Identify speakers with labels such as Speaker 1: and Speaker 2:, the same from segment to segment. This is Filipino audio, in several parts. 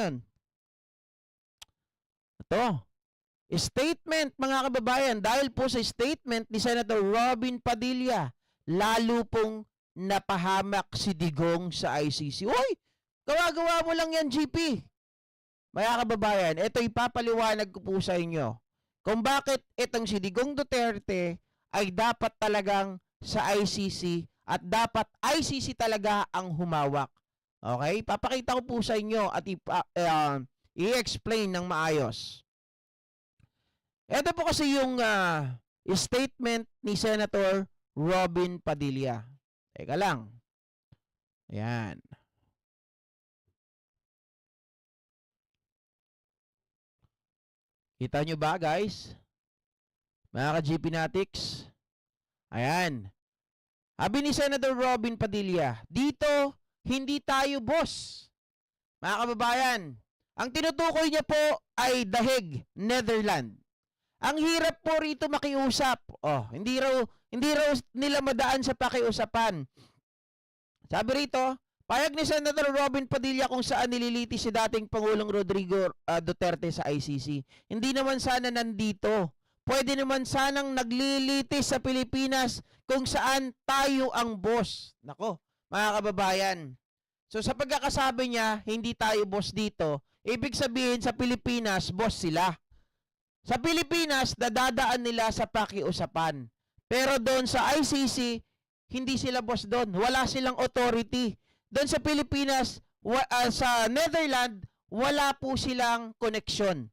Speaker 1: ngayon? Ito. Statement, mga kababayan, dahil po sa statement ni Senator Robin Padilla, lalo pong napahamak si Digong sa ICC. Uy, gawa-gawa mo lang yan, GP. Mga kababayan, ito ipapaliwanag ko po sa inyo kung bakit itong si Digong Duterte ay dapat talagang sa ICC at dapat ICC talaga ang humawak. Okay? Papakita ko po sa inyo at i-explain ng maayos. Ito po kasi yung statement ni Senator Robin Padilla. Teka lang. Ayan. Kita nyo ba, guys? Mga ka-GP Natics? Ayan. Sabi ni Senator Robin Padilla, dito, hindi tayo boss. Mga kababayan, ang tinutukoy niya po ay Dahig, Netherlands. Ang hirap po rito makiusap. Oh, hindi raw nila madaan sa pakiusapan. Sabi rito, payag ni Senator Robin Padilla kung saan nililitis si dating Pangulong Rodrigo Duterte sa ICC. Hindi naman sana nandito. Pwede naman sanang naglilitis sa Pilipinas kung saan tayo ang boss. Nako, mga kababayan. So sa pagkakasabi niya, hindi tayo boss dito, ibig sabihin sa Pilipinas, boss sila. Sa Pilipinas, dadadaan nila sa pakiusapan. Pero doon sa ICC, hindi sila boss doon. Wala silang authority. Doon sa Pilipinas, sa Netherlands, wala po silang connection.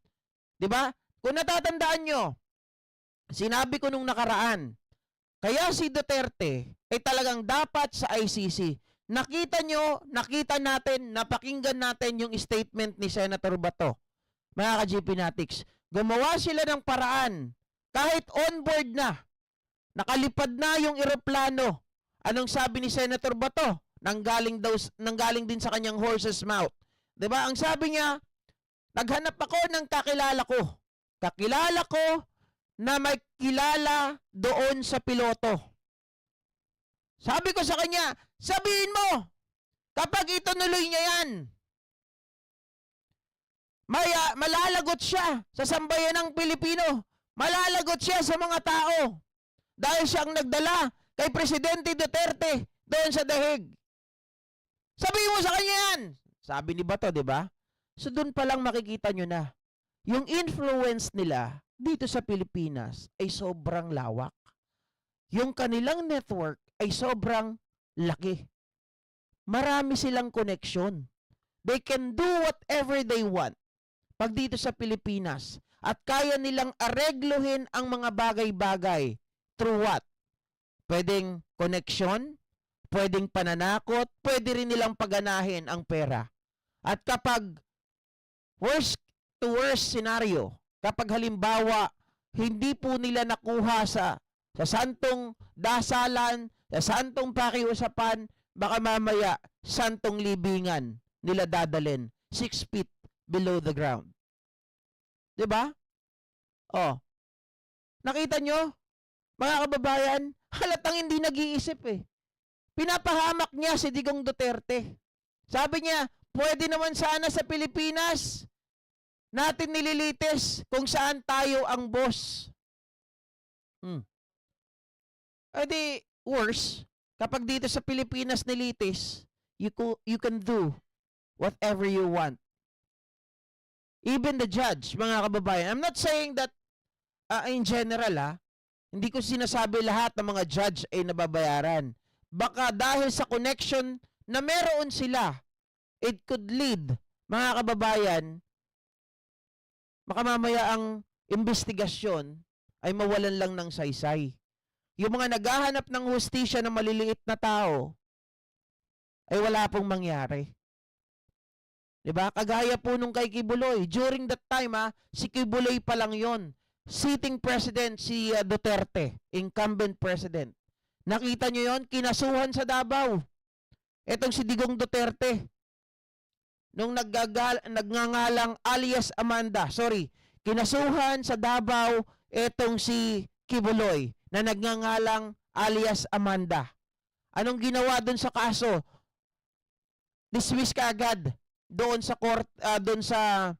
Speaker 1: 'Di ba? Kung natatandaan nyo, sinabi ko nung nakaraan, kaya si Duterte ay talagang dapat sa ICC. Nakita nyo, nakita natin, napakinggan natin yung statement ni Senator Bato. Mga ka-GP Natics, gumawa sila ng paraan. Kahit on-board na, nakalipad na yung eroplano. Anong sabi ni Senator Bato? Nanggaling din sa kanyang horse's mouth. 'Di ba? Ang sabi niya, naghanap ako ng kakilala ko. Kakilala ko na may kilala doon sa piloto. Sabi ko sa kanya, sabihin mo, kapag itunuloy niya yan, malalagot siya sa sambayanang Pilipino. Malalagot siya sa mga tao. Dahil siya ang nagdala kay Presidente Duterte doon sa Dahig. Sabihin mo sa kanya yan. Sabi ni Bato, di ba? So doon pa lang makikita nyo na yung influence nila dito sa Pilipinas ay sobrang lawak. Yung kanilang network ay sobrang laki. Marami silang connection. They can do whatever they want pag dito sa Pilipinas at kaya nilang aregluhin ang mga bagay-bagay through what? Pwedeng connection, pwedeng pananakot, pwede rin nilang paganahin ang pera. At kapag worst to worst scenario, kapag halimbawa hindi po nila nakuha sa santong dasalan, sa santong pakiusapan, baka mamaya santong libingan nila dadalhin 6 feet below the ground. 'Di ba? Oh. Nakita nyo? Mga kababayan, halatang hindi nag-iisip eh. Pinapahamak niya si Digong Duterte. Sabi niya, pwede naman sana sa Pilipinas natin nililitis kung saan tayo ang boss. Eh di, worse, kapag dito sa Pilipinas nilitis, you can do whatever you want. Even the judge, mga kababayan. I'm not saying that in general, hindi ko sinasabi lahat ng mga judge ay nababayaran. Baka dahil sa connection na meron sila, it could lead, mga kababayan, makamamaya ang investigasyon ay mawalan lang ng saysay. Yung mga naghahanap ng hustisya ng maliliit na tao, ay wala pong mangyari. Diba? Kagaya po nung kay Kibuloy. During that time, si Kibuloy pa lang yon. Sitting president si Duterte, incumbent president. Nakita nyo yon? Kinasuhan sa Davao. Etong si Digong Duterte. Nung nagngangalang alias Amanda. Sorry. Kinasuhan sa Davao etong si Kibuloy na nagngangalang alias Amanda. Anong ginawa dun sa kaso? Dismiss ka agad doon sa court, doon sa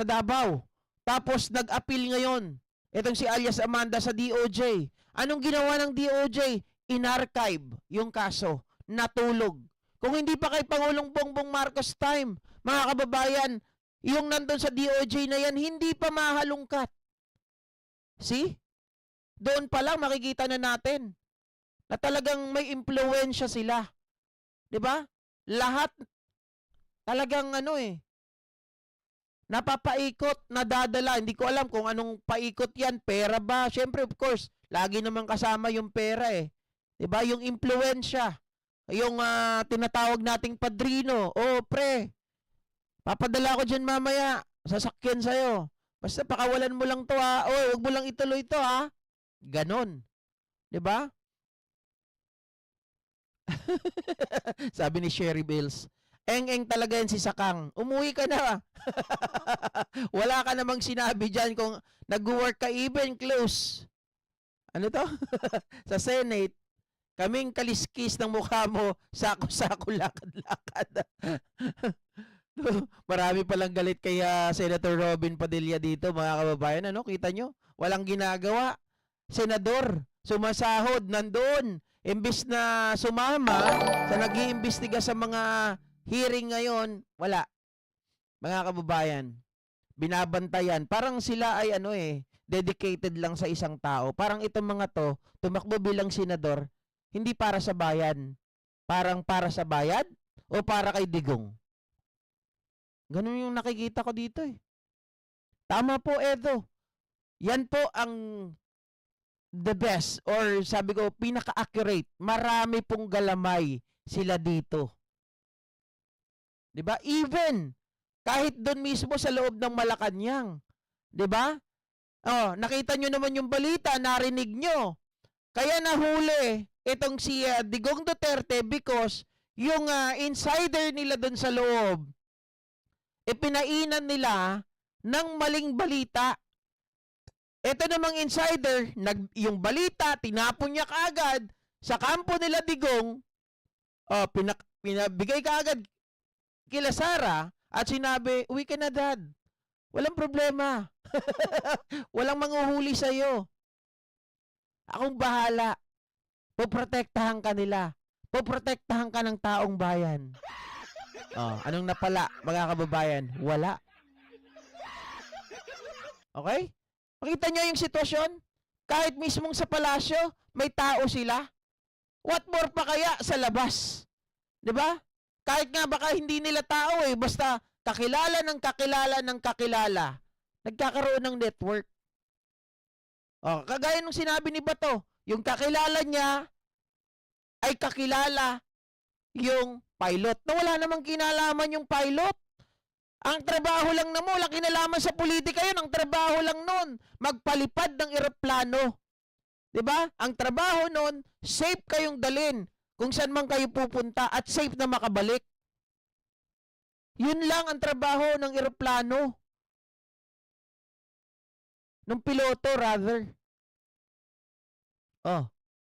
Speaker 1: Davao. Tapos nag-appeal ngayon. Itong si alias Amanda sa DOJ. Anong ginawa ng DOJ? In-archive yung kaso. Natulog. Kung hindi pa kay Pangulong Bongbong Marcos time, mga kababayan, yung nandun sa DOJ na yan, hindi pa mahalungkat. See? Doon pa lang makikita na natin na talagang may impluwensya sila. 'Di ba? Lahat talagang napapaikot, nadadala. Hindi ko alam kung anong paikot yan. Pera ba? Siyempre, of course, lagi naman kasama yung pera eh. 'Di ba? Yung impluwensya. Yung tinatawag nating padrino. Oh, pre, papadala ko dyan mamaya. Sasakyan sa'yo. Basta pakawalan mo lang to ha. Oh, huwag mo lang ituloy to ha. Ganon. 'Di ba? Sabi ni Sherry Bills, eng-eng talaga yan si Sakang. Umuwi ka na. Wala ka namang sinabi dyan kung nag-work ka even close. Ano to? Sa Senate, kaming kaliskis ng mukha mo, sako-sako, lakad-lakad. Marami palang galit kay Senator Robin Padilla dito, mga kababayan. Ano? Kita nyo? Walang ginagawa. Senador, sumasahod, nandun. Imbis na sumama sa nag-iimbestiga sa mga hearing ngayon, wala. Mga kababayan, binabantayan. Parang sila ay dedicated lang sa isang tao. Parang itong mga to, tumakbo bilang senador, hindi para sa bayan. Parang para sa bayan o para kay Digong. Ganun yung nakikita ko dito eh. Tama po, Edo. Yan po ang the best or sabi ko pinaka-accurate. Marami pong galamay sila dito. 'Di ba? Even kahit doon mismo sa loob ng Malacanang. 'Di ba? Oh, nakita nyo naman yung balita, narinig nyo. Kaya nahuli itong si Digong Duterte because yung insider nila doon sa loob pinainan nila ng maling balita. Ito namang insider, yung balita, tinapon niya kaagad sa kampo nila Digong, pinabigay kaagad kila Sara at sinabi, uwi ka na dad. Walang problema. Walang manghuhuli sa'yo. Akong bahala. Poprotektahan ka nila. Poprotektahan ka ng taong bayan. Anong napala, mga kababayan? Wala. Okay? Makita nyo yung sitwasyon? Kahit mismong sa palasyo, may tao sila. What more pa kaya sa labas? 'Di ba? Kahit nga baka hindi nila tao basta kakilala ng kakilala ng kakilala. Nagkakaroon ng network. Kagaya nung sinabi ni Bato, yung kakilala niya ay kakilala yung pilot. Na wala namang kinalaman yung pilot. Ang trabaho lang na mo, wala kinalaman sa politika yun. Ang trabaho lang nun, magpalipad ng eroplano. 'Di ba? Ang trabaho nun, safe kayong dalin kung saan man kayo pupunta at safe na makabalik. Yun lang ang trabaho ng eroplano. Ng piloto, rather.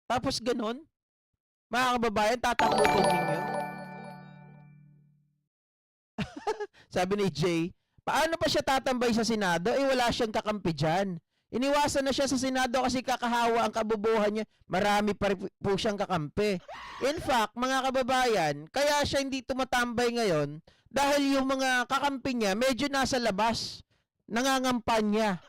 Speaker 1: Tapos ganun, mga kababayan, tatakutin ninyo. Sabi ni Jay, paano pa siya tatambay sa Senado? Wala siyang kakampi dyan. Iniwasan na siya sa Senado kasi kakahawa ang kabubuhan niya. Marami pa po siyang kakampi. In fact, mga kababayan, kaya siya hindi tumatambay ngayon dahil yung mga kakampi niya medyo nasa labas. Nangangampanya.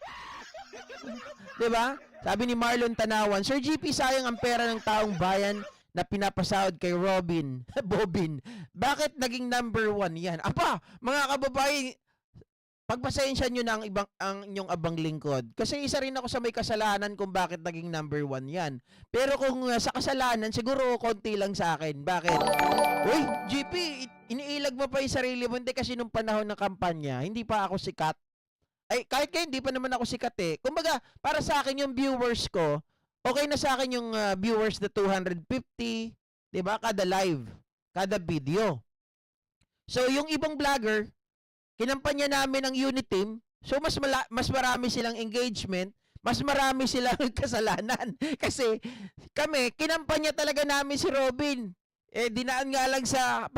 Speaker 1: Diba? Sabi ni Marlon Tanawan, Sir GP, sayang ang pera ng taong bayan na pinapasahod kay Robin. Bobin. Bakit naging number 1 yan? Apa, mga kababayan, pagpasensya nyo na ang inyong abang lingkod. Kasi isa rin ako sa may kasalanan kung bakit naging number 1 yan. Pero kung sa kasalanan, siguro konti lang sa akin. Bakit? Uy, GP, iniilag mo pa yung sarili mo. Hindi kasi nung panahon ng kampanya, hindi pa ako sikat. Kahit kayo, hindi pa naman ako sikat eh. Kumbaga, para sa akin yung viewers ko, okay na sa akin yung viewers na 250, 'di ba? Kada live, kada video. So yung ibang vlogger, kinampanya namin ang unit team. So mas marami silang engagement, mas marami silang kasalanan kasi kami kinampanya talaga namin si Robin. Dinaan nga lang sa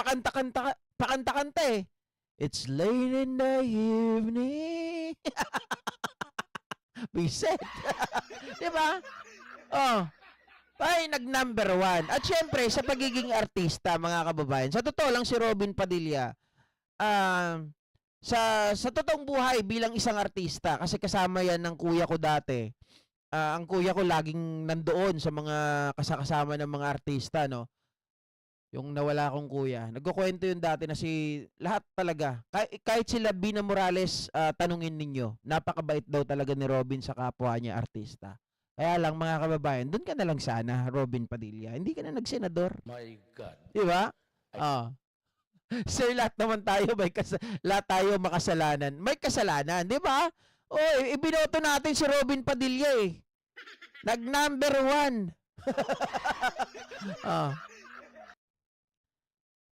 Speaker 1: pakanta-kanta eh. It's late in the evening. Biset. Di ba? Oh. Ay, nag-number 1. At syempre, sa pagiging artista, mga kababayan, sa totoo lang si Robin Padilla, ah, sa totoong buhay bilang isang artista, kasi kasama yan ng kuya ko dati. Ang kuya ko laging nandoon sa mga kasama ng mga artista, no? Yung nawala kong kuya. Nagkukwento yun dati na si lahat talaga. Kahit sila Bina Morales, tanungin ninyo. Napakabait daw talaga ni Robin sa kapwa niya artista. Kaya lang mga kababayan, doon ka na lang sana, Robin Padilla. Hindi ka na nagsenador.
Speaker 2: My God.
Speaker 1: Di ba? Sir, lahat naman tayo lahat tayo makasalanan. May kasalanan, di ba? Ibinoto natin si Robin Padilla eh. Nag-number 1.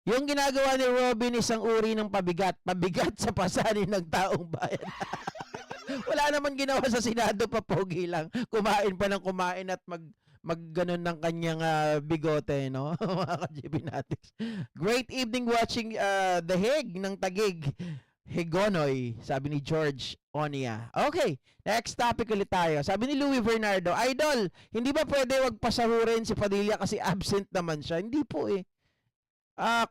Speaker 1: Yung ginagawa ni Robin isang uri ng pabigat sa pasanin ng taong bayan. Wala naman ginawa sa Senado, papogi lang. Kumain pa ng kumain at magganon ng kanyang bigote, no? Mga ka-GB Natics. Great evening watching The Hague ng Tagig. Higonoy, sabi ni George Onia. Okay, next topic ulit tayo. Sabi ni Louis Bernardo, Idol, hindi ba pwede wag pasahurin si Padilla kasi absent naman siya? Hindi po eh.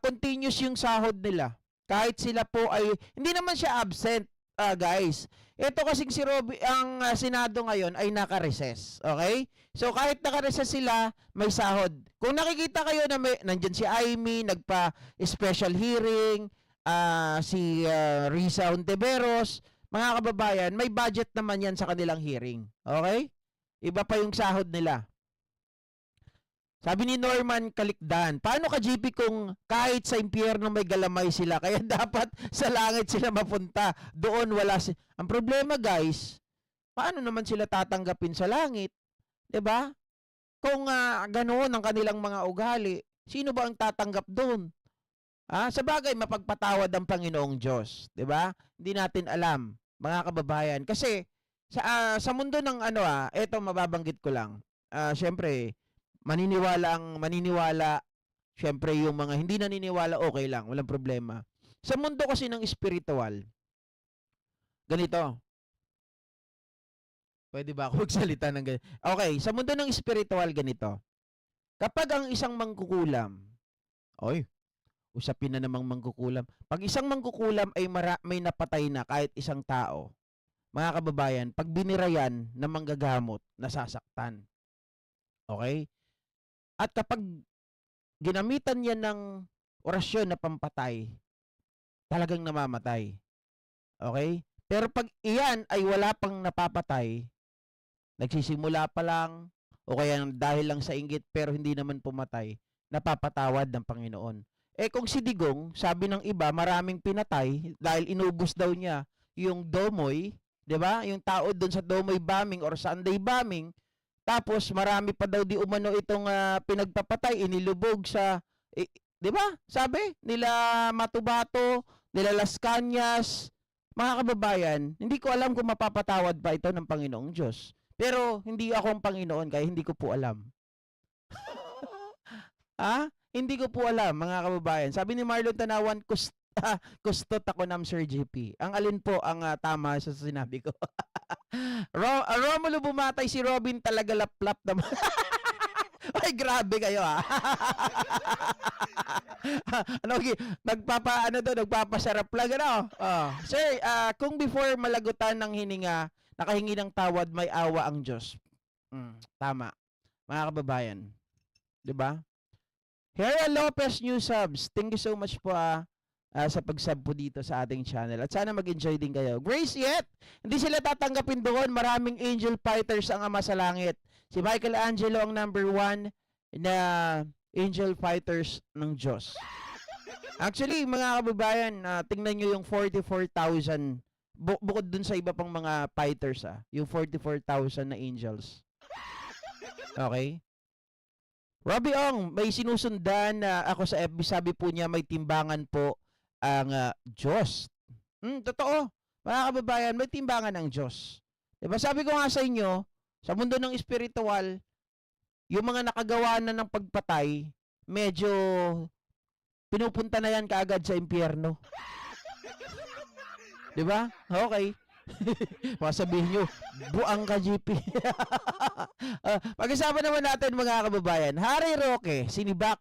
Speaker 1: Continuous yung sahod nila. Kahit sila po ay, hindi naman siya absent, guys. Ito kasing si Robby, ang Senado ngayon ay naka-recess. Okay? So kahit naka-recess sila, may sahod. Kung nakikita kayo na nandyan si Amy, nagpa-special hearing, si Risa Ontiveros, mga kababayan, may budget naman yan sa kanilang hearing. Okay? Iba pa yung sahod nila. Sabi ni Norman Kalikdan, paano ka GP kung kahit sa impyerno may galamay sila, kaya dapat sa langit sila mapunta, doon wala Ang problema guys, paano naman sila tatanggapin sa langit? 'Di ba? Kung ganoon ang kanilang mga ugali, sino ba ang tatanggap doon? Sa bagay mapagpatawad ang Panginoong Diyos, 'di ba? Hindi natin alam, mga kababayan, kasi sa mundo ng eto mababanggit ko lang. Syempre maniniwala, syempre yung mga hindi naniniwala, okay lang, walang problema. Sa mundo kasi ng spiritual, ganito. Pwede ba ako magsalita ng ganito? Okay, sa mundo ng spiritual, ganito. Kapag ang isang mangkukulam, usapin na namang mangkukulam. Pag isang mangkukulam ay may napatay na kahit isang tao, mga kababayan, pag binirayan na manggagamot, nasasaktan. Okay? At kapag ginamitan niya ng orasyon na pampatay, talagang namamatay. Okay? Pero pag iyan ay wala pang napapatay, nagsisimula pa lang, o kaya dahil lang sa inggit pero hindi naman pumatay, napapatawad ng Panginoon. Kung si Digong, sabi ng iba, maraming pinatay dahil inubos daw niya yung Domoy, 'di ba? Yung tao doon sa Domoy bombing or Sunday bombing. Tapos marami pa daw di umano itong pinagpapatay, inilubog sa 'di ba? Sabi nila Matubato, nila Las Cañas, mga kababayan, hindi ko alam kung mapapatawad pa ito ng Panginoong Diyos. Pero hindi ako ang Panginoon kaya hindi ko po alam. Hindi ko po alam, mga kababayan. Sabi ni Marlon Tanawan, kustot ako ng Sir JP. Ang alin po ang tama sa sinabi ko? Romulo bumatay si Robin talaga laplap naman. Ay, grabe kayo nagpapasarap lang Sir, kung before malagutan ng hininga, nakahingi ng tawad, may awa ang Diyos. Tama. Mga kababayan. 'Di ba? Hera Lopez New Subs. Thank you so much po sa pag-sub po dito sa ating channel. At sana mag-enjoy din kayo. Grace yet, hindi sila tatanggapin doon. Maraming angel fighters ang Ama sa Langit. Si Michael Angelo ang number 1 na angel fighters ng Diyos. Actually, mga kababayan, tingnan nyo yung 44,000 bukod dun sa iba pang mga fighters, yung 44,000 na angels. Okay? Robbie Ong, may sinusundan na ako sa FB, sabi po niya may timbangan po ang Diyos. Totoo. Mga kababayan, may timbangan ang Diyos. Diba? Sabi ko nga sa inyo, sa mundo ng spiritual, yung mga nakagawa na ng pagpatay, medyo pinupunta na yan kaagad sa impyerno. 'Di ba? Okay. Masabihin nyo, buang ka, GP. Pag-isapan naman natin mga kababayan, Harry Roque, sinibak